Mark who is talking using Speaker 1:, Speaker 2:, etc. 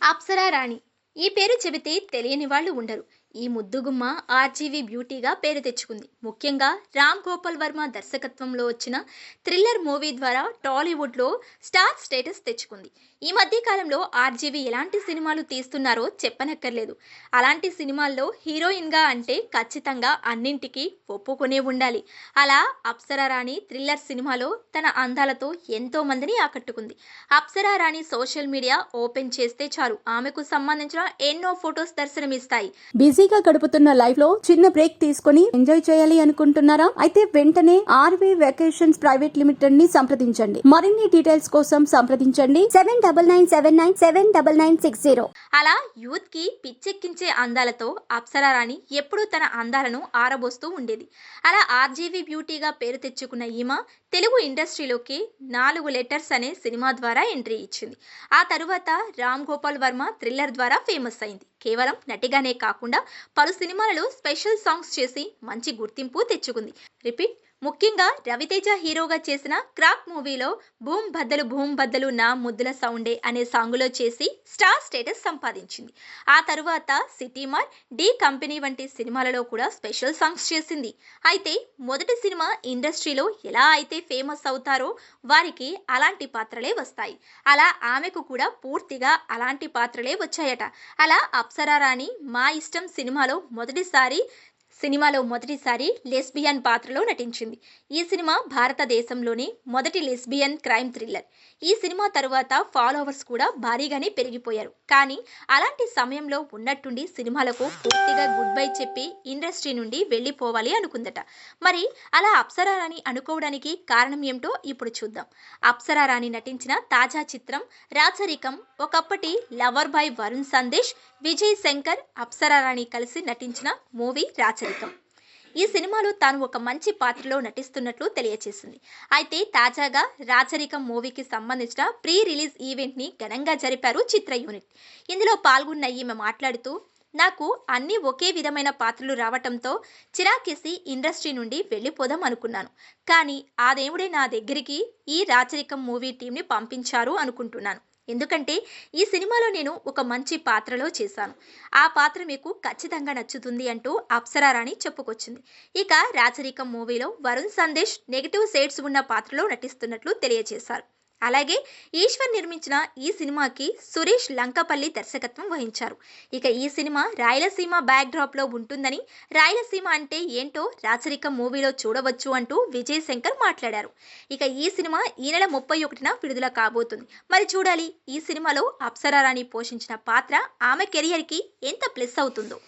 Speaker 1: అప్సరా రాణి ఈ పేరు చెబితే తెలియని వాళ్ళు ఉండరు. ఈ ముద్దుగుమ్మ ఆర్జీవి బ్యూటీగా పేరు తెచ్చుకుంది. ముఖ్యంగా రామ్ గోపాల్ వర్మ దర్శకత్వంలో వచ్చిన థ్రిల్లర్ మూవీ ద్వారా టాలీవుడ్లో స్టార్ స్టేటస్ తెచ్చుకుంది. ఈ మధ్య కాలంలో ఆర్జీవి ఎలాంటి సినిమాలు తీస్తున్నారో చెప్పనక్కర్లేదు. అలాంటి సినిమాల్లో హీరోయిన్గా అంటే ఖచ్చితంగా అన్నింటికీ ఒప్పుకునే ఉండాలి. అలా అప్సరా రాణి థ్రిల్లర్ సినిమాలో తన అందాలతో ఎంతో మందిని ఆకట్టుకుంది. అప్సరా రాణి సోషల్ మీడియా ఓపెన్ చేస్తే చాలు ఆమెకు సంబంధించిన ఎన్నో ఫొటోస్ దర్శనమిస్తాయి.
Speaker 2: బిజీగా గడుపుతున్న లైఫ్ లో చిన్న బ్రేక్ తీసుకుని ఎంజాయ్ చేయాలి అనుకుంటున్నారా? అయితే వెంటనే ఆర్వీ వెకేషన్స్ ప్రైవేట్ లిమిటెడ్ ని సంప్రదించండి. మరిన్ని డీటెయిల్స్ కోసం సంప్రదించండి 7997979960.
Speaker 1: అలా యూత్ కి పిచ్చెక్కించే అందాలతో అప్సరా రాణి ఎప్పుడూ తన అందాలను ఆరబోస్తూ ఉండేది. అలా ఆర్జీవి బ్యూటీగా పేరు తెచ్చుకున్న ఈమె తెలుగు ఇండస్ట్రీలోకి 4 లెటర్స్ అనే సినిమా ద్వారా ఎంట్రీ ఇచ్చింది. ఆ తరువాత రామ్ గోపాల్ వర్మ థ్రిల్లర్ ద్వారా ఫేమస్ అయింది. కేవలం నటిగానే కాకుండా పలు సినిమాలలో స్పెషల్ సాంగ్స్ చేసి మంచి గుర్తింపు తెచ్చుకుంది. రిపీట్ ముఖ్యంగా రవితేజ హీరోగా చేసిన క్రాక్ మూవీలో భూమ్ బద్దలు నా ముద్దుల సౌండే అనే సాంగులో చేసి స్టార్ స్టేటస్ సంపాదించింది. ఆ తరువాత సిటీమార్, డి కంపెనీ వంటి సినిమాలలో కూడా స్పెషల్ సాంగ్స్ చేసింది. అయితే మొదటి సినిమా ఇండస్ట్రీలో ఎలా అయితే ఫేమస్ అవుతారో వారికి అలాంటి పాత్రలే వస్తాయి. అలా ఆమెకు కూడా పూర్తిగా అలాంటి పాత్రలే వచ్చాయట. అలా అప్సరా రాణి మా ఇష్టం సినిమాలో మొదటిసారి లెస్బియన్ పాత్రలో నటించింది. ఈ సినిమా భారతదేశంలోని మొదటి లెస్బియన్ క్రైమ్ థ్రిల్లర్. ఈ సినిమా తరువాత ఫాలోవర్స్ కూడా భారీగానే పెరిగిపోయారు. కానీ అలాంటి సమయంలో ఉన్నట్టుండి సినిమాలకు పూర్తిగా గుడ్ బై చెప్పి ఇండస్ట్రీ నుండి వెళ్ళిపోవాలి అనుకుందట. మరి అలా అప్సరా రాణి అనుకోవడానికి కారణం ఏమిటో ఇప్పుడు చూద్దాం. అప్సరా రాణి నటించిన తాజా చిత్రం రాచరికం. ఒకప్పటి లవర్ బాయ్ వరుణ్ సందేశ్, విజయ్ శంకర్, అప్సరా రాణి కలిసి నటించిన మూవీ రాచరికం. ఈ సినిమాలో తాను ఒక మంచి పాత్రలో నటిస్తున్నట్లు తెలియచేసింది. అయితే తాజాగా రాచరికం మూవీకి సంబంధించిన ప్రీ రిలీజ్ ఈవెంట్ ని ఘనంగా జరిపారు చిత్ర యూనిట్. ఇందులో పాల్గొన్న ఈమె మాట్లాడుతూ, నాకు అన్ని ఒకే విధమైన పాత్రలు రావటంతో చిరాకేసి ఇండస్ట్రీ నుండి వెళ్ళిపోదాం అనుకున్నాను. కానీ ఆ దేవుడే నా దగ్గరికి ఈ రాచరికం మూవీ టీంని పంపించారు అనుకుంటున్నాను. ఎందుకంటే ఈ సినిమాలో నేను ఒక మంచి పాత్రలో చేశాను. ఆ పాత్ర మీకు ఖచ్చితంగా నచ్చుతుంది అంటూ అప్సరా రాణి చెప్పుకొచ్చింది. ఇక రాచరికం మూవీలో వరుణ్ సందేశ్ నెగిటివ్ షేడ్స్ ఉన్న పాత్రలో నటిస్తున్నట్లు తెలియజేశారు. అలాగే ఈశ్వర్ నిర్మించిన ఈ సినిమాకి సురేష్ లంకపల్లి దర్శకత్వం వహించారు. ఇక ఈ సినిమా రాయలసీమ బ్యాక్ డ్రాప్ లో ఉంటుందని, రాయలసీమ అంటే ఏంటో రాచరికం మూవీలో చూడవచ్చు అంటూ విజయ్ శంకర్ మాట్లాడారు. ఇక ఈ సినిమా ఈ నెల 31న విడుదల కాబోతుంది. మరి చూడాలి ఈ సినిమాలో అప్సరా రాణి పోషించిన పాత్ర ఆమె కెరియర్ కి ఎంత ప్లస్ అవుతుందో.